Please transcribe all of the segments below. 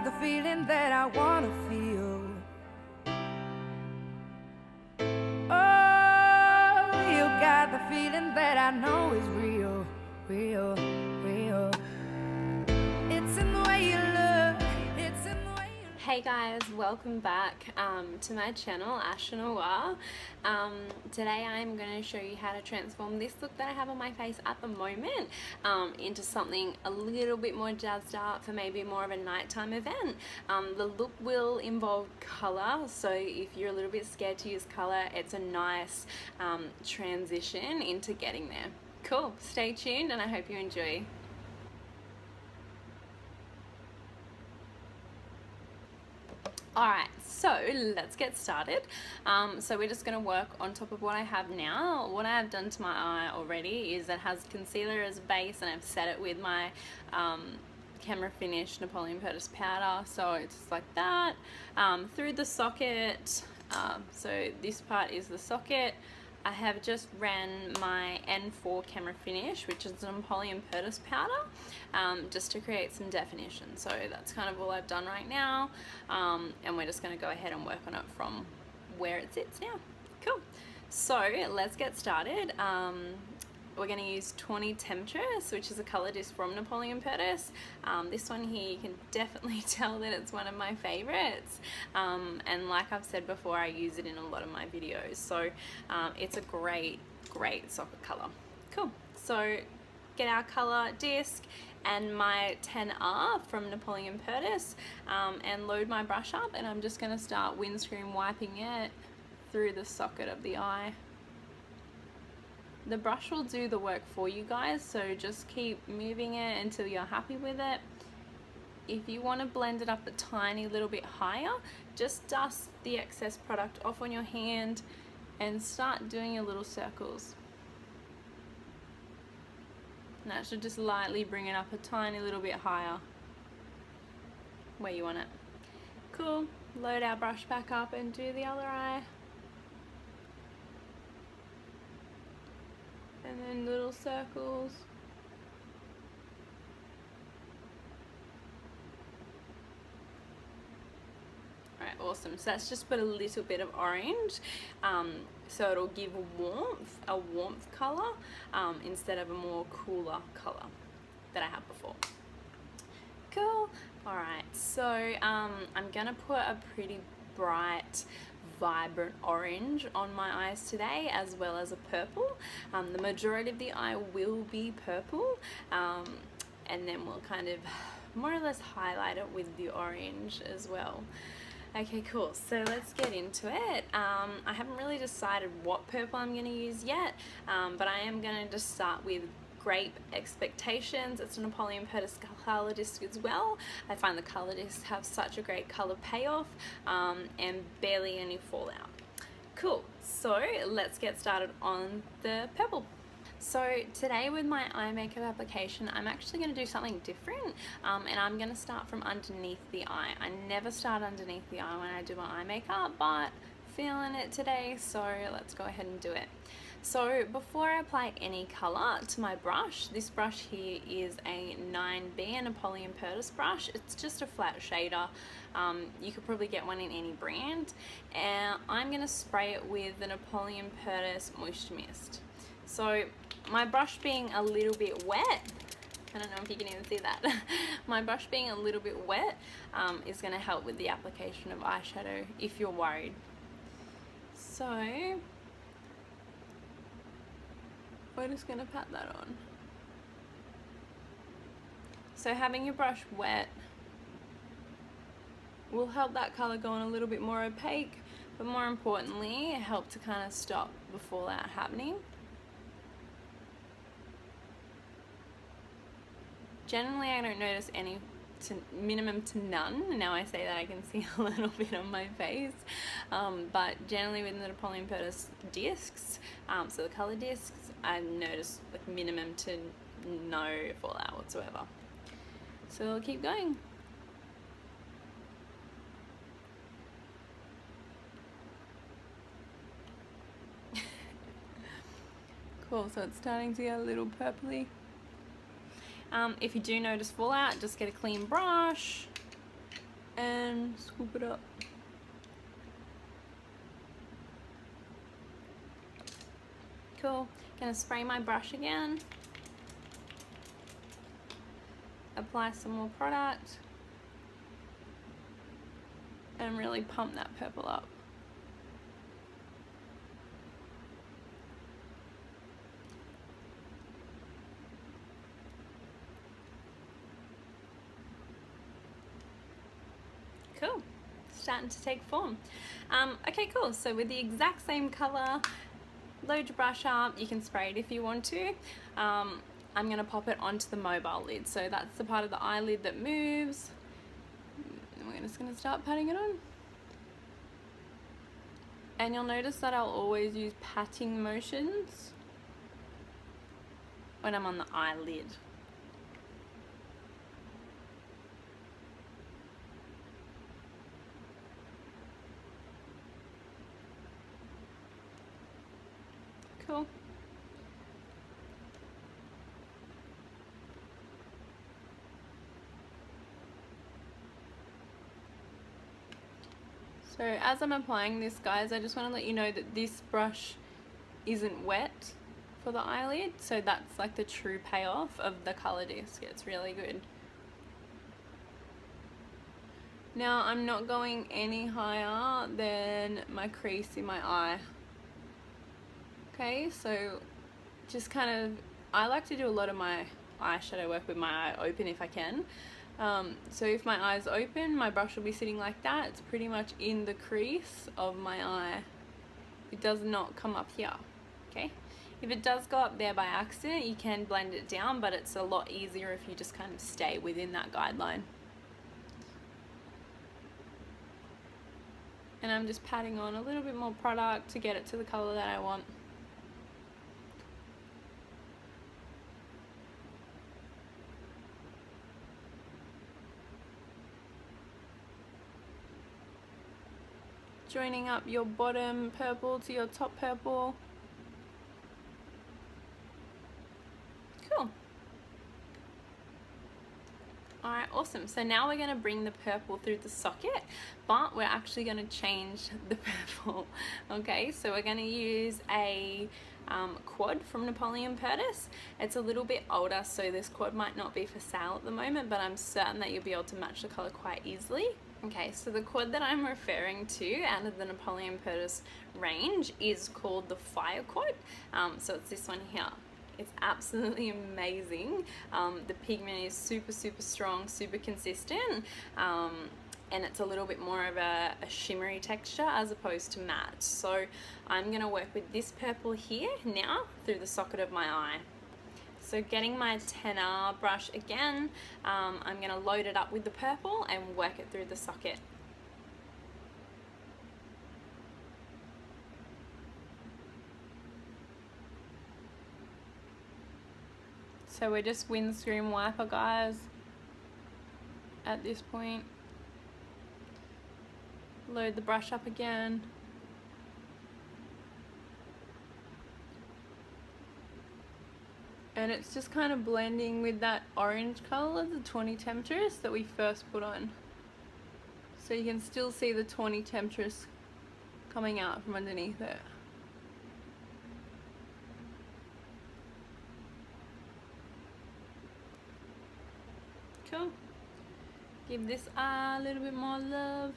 got the feeling that I wanna feel. Oh, you got the feeling that I know is real, real, real. It's in the way you look, it's in the way you look. Hey guys, welcome back to my channel, Ash Noir. Today I'm going to show you how to transform this look that I have on my face at the moment into something a little bit more jazzed up for maybe more of a nighttime event. The look will involve colour, so if you're a little bit scared to use colour, it's a nice transition into getting there. Cool, stay tuned and I hope you enjoy. Alright, so let's get started. So we're just going to work on top of what I have now. What I have done to my eye already is it has concealer as a base and I've set it with my Camera Finish Napoleon Purtis powder. So it's just like that. Through the socket, so this part is the socket. I have just ran my N4 Camera Finish, which is a Napoleon Purtis powder, just to create some definition. So that's kind of all I've done right now, and we're just going to go ahead and work on it from where it sits now. Cool. So let's get started. We're going to use Tawny Temptress, which is a colour disc from Napoleon Purtis. This one here, you can definitely tell that it's one of my favourites. And like I've said before, I use it in a lot of my videos. So it's a great socket colour. Cool. So get our colour disc and my 10R from Napoleon Purtis and load my brush up. And I'm just going to start windscreen wiping it through the socket of the eye. The brush will do the work for you guys, so just keep moving it until you're happy with it. If you want to blend it up a tiny little bit higher, just dust the excess product off on your hand and start doing your little circles. And that should just lightly bring it up a tiny little bit higher where you want it. Cool. Load our brush back up and do the other eye. And then little circles. Alright, awesome. So that's just put a little bit of orange, so it'll give a warmth colour, instead of a more cooler colour that I had before. Cool. Alright, so I'm gonna put a pretty bright vibrant orange on my eyes today, as well as a purple. The majority of the eye will be purple, and then we'll kind of more or less highlight it with the orange as well. Okay, cool, so let's get into it. I haven't really decided what purple I'm going to use yet, but I am going to just start with Grape Expectations. It's a Napoleon Purtis colour disc as well. I find the colour discs have such a great colour payoff, and barely any fallout. Cool, so let's get started on the purple. So today with my eye makeup application, I'm actually going to do something different, and I'm going to start from underneath the eye. I never start underneath the eye when I do my eye makeup, but feeling it today, so let's go ahead and do it. So before I apply any colour to my brush, this brush here is a 9B, a Napoleon Purtis brush. It's just a flat shader. You could probably get one in any brand. And I'm going to spray it with the Napoleon Purtis Moisture Mist. So my brush being a little bit wet, I don't know if you can even see that. My brush being a little bit wet is going to help with the application of eyeshadow if you're worried. So we're just going to pat that on. So having your brush wet will help that colour go on a little bit more opaque, but more importantly, help to kind of stop the fallout happening. Generally, I don't notice any, minimum to none. Now I say that, I can see a little bit on my face, but generally with the Napoleon Purtis discs, so the colour discs, I notice like minimum to no fallout whatsoever. So we'll keep going. Cool, so it's starting to get a little purpley. If you do notice fallout, just get a clean brush and scoop it up. Cool. Gonna spray my brush again. Apply some more product. And really pump that purple up. Cool. Starting to take form. Okay, cool. So with the exact same color, load your brush up. You can spray it if you want to. I'm going to pop it onto the mobile lid. So that's the part of the eyelid that moves. And we're just going to start patting it on. And you'll notice that I'll always use patting motions when I'm on the eyelid. Cool. So as I'm applying this, guys, I just want to let you know that this brush isn't wet for the eyelid, so that's like the true payoff of the color disc. It's really good. Now I'm not going any higher than my crease in my eye. Okay, so just kind of, I like to do a lot of my eyeshadow work with my eye open if I can. So if my eye's open, my brush will be sitting like that. It's pretty much in the crease of my eye. It does not come up here, okay? If it does go up there by accident, you can blend it down, but it's a lot easier if you just kind of stay within that guideline. And I'm just patting on a little bit more product to get it to the color that I want. Joining up your bottom purple to your top purple. Cool. Alright, awesome. So now we're going to bring the purple through the socket, but we're actually going to change the purple. Okay, so we're going to use a quad from Napoleon Purtis. It's a little bit older, so this quad might not be for sale at the moment, but I'm certain that you'll be able to match the color quite easily. Okay, so the quad that I'm referring to out of the Napoleon Purtis range is called the Fire Quad. So it's this one here. It's absolutely amazing. The pigment is super strong, super consistent, and it's a little bit more of a shimmery texture as opposed to matte. So I'm gonna work with this purple here now through the socket of my eye. So getting my 10R brush again, I'm gonna load it up with the purple and work it through the socket. So we're just windscreen wiper, guys, at this point. Load the brush up again. And it's just kind of blending with that orange color, the 20 Temptress that we first put on. So you can still see the 20 Temptress coming out from underneath it. Cool. Give this eye a little bit more love.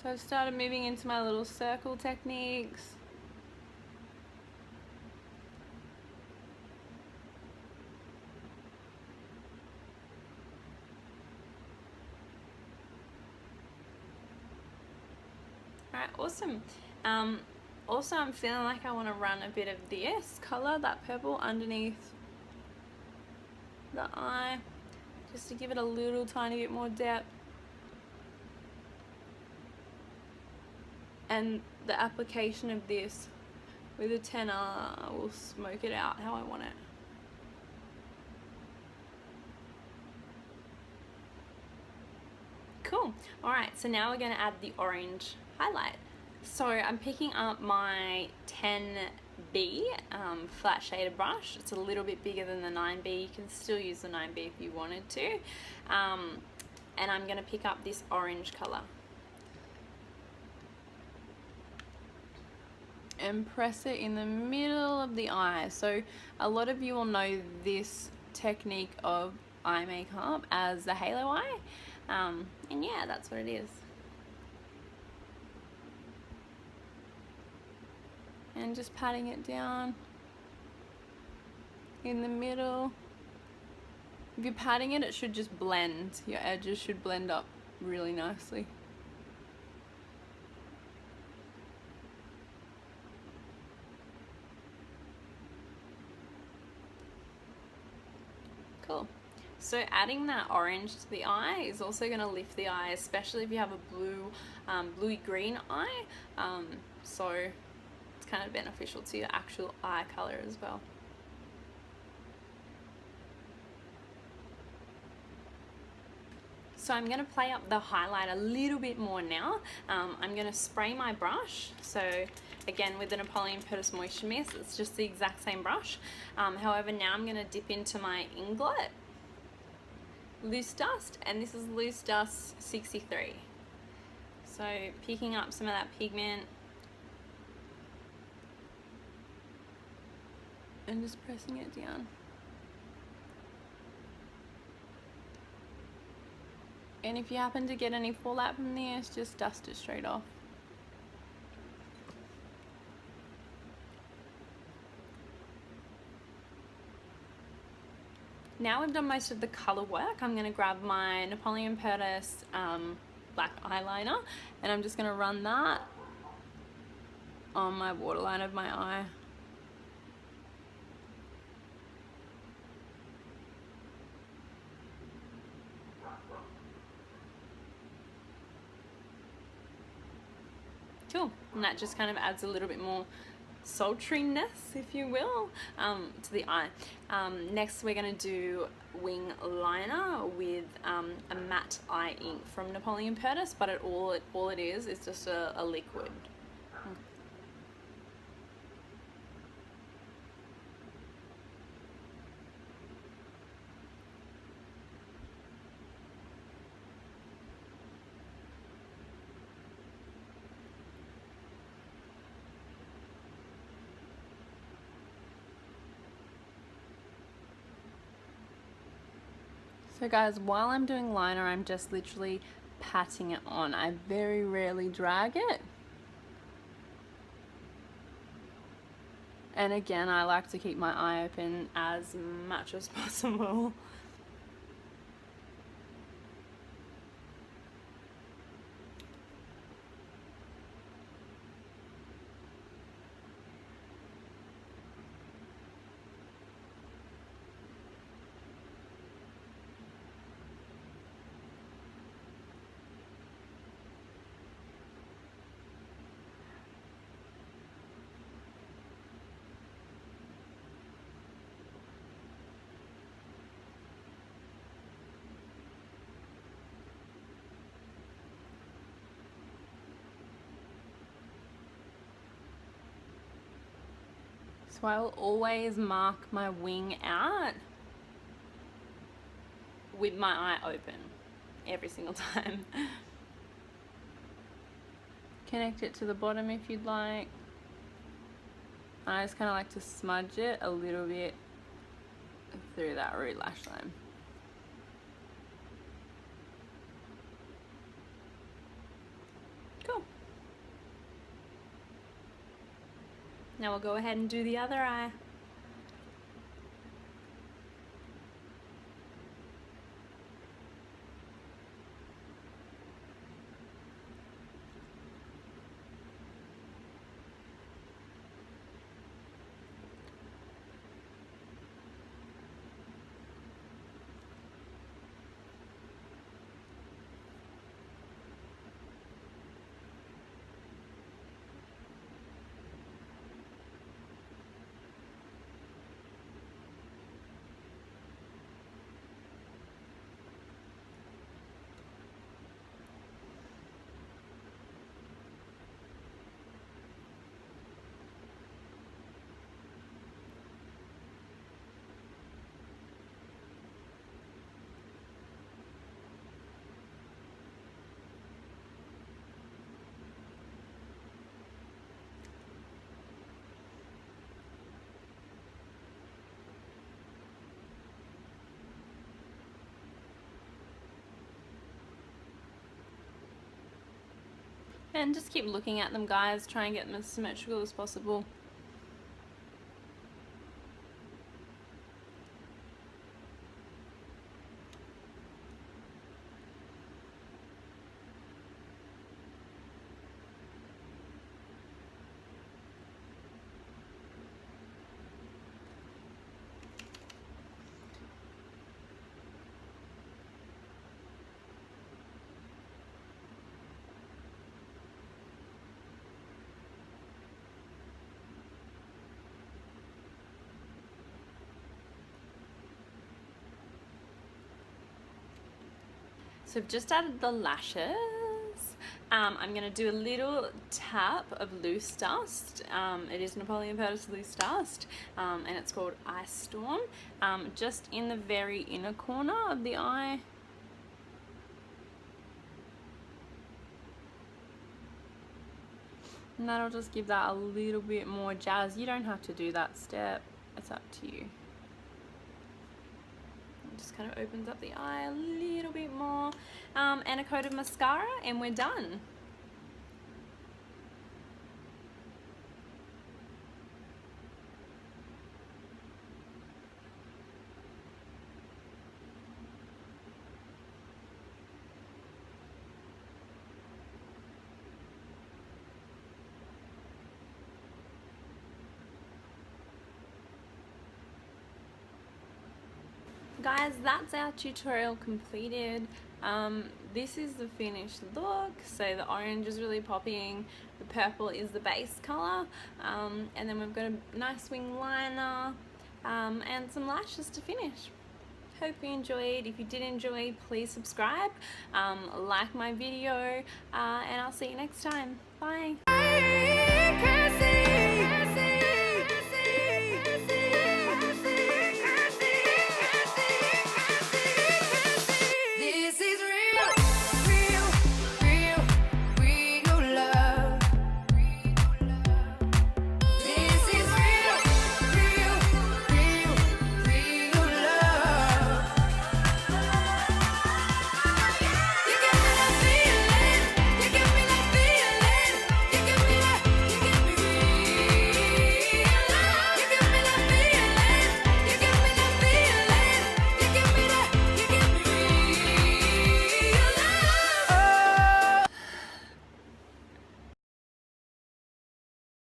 So I've started moving into my little circle techniques. Alright, awesome. Also I'm feeling like I want to run a bit of this color, that purple, underneath the eye, just to give it a little tiny bit more depth. And the application of this with a 10R will smoke it out how I want it. Cool. Alright, so now we're going to add the orange highlight. So I'm picking up my 10 B flat shaded brush. It's a little bit bigger than the 9B. You can still use the 9B if you wanted to. And I'm going to pick up this orange color and press it in the middle of the eye. So a lot of you will know this technique of eye makeup as the halo eye, and yeah, that's what it is. And just patting it down in the middle. If you're patting it, it should just blend. Your edges should blend up really nicely. Cool. So adding that orange to the eye is also going to lift the eye, especially if you have a blue, bluey green eye. So it's kind of beneficial to your actual eye color as well. So I'm going to play up the highlight a little bit more now. I'm going to spray my brush. So again, with the Napoleon Purtis Moisture Mist, it's just the exact same brush. However, now I'm going to dip into my Inglot Loose Dust, and this is Loose Dust 63. So picking up some of that pigment and just pressing it down. And if you happen to get any fallout from this, just dust it straight off. Now we've done most of the color work, I'm going to grab my Napoleon Purtis black eyeliner, and I'm just going to run that on my waterline of my eye. Cool. And that just kind of adds a little bit more sultriness, if you will, to the eye. Next we're going to do wing liner with a matte eye ink from Napoleon Purtis, but all it is just a liquid. So guys, while I'm doing liner, I'm just literally patting it on. I very rarely drag it. And again, I like to keep my eye open as much as possible. So I will always mark my wing out with my eye open every single time. Connect it to the bottom if you'd like. I just kind of like to smudge it a little bit through that root lash line. Cool. Now we'll go ahead and do the other eye. And just keep looking at them, guys. Try and get them as symmetrical as possible. So I've just added the lashes. I'm going to do a little tap of loose dust. It is Napoleon Purtis loose dust, and it's called Ice Storm, just in the very inner corner of the eye. And that'll just give that a little bit more jazz. You don't have to do that step, it's up to you. Just kind of opens up the eye a little bit more, and a coat of mascara, and we're done. Guys, that's our tutorial completed. This is the finished look. So the orange is really popping, the purple is the base color, and then we've got a nice wing liner, and some lashes to finish. Hope you enjoyed. If you did enjoy, please subscribe, like my video, and I'll see you next time. Bye.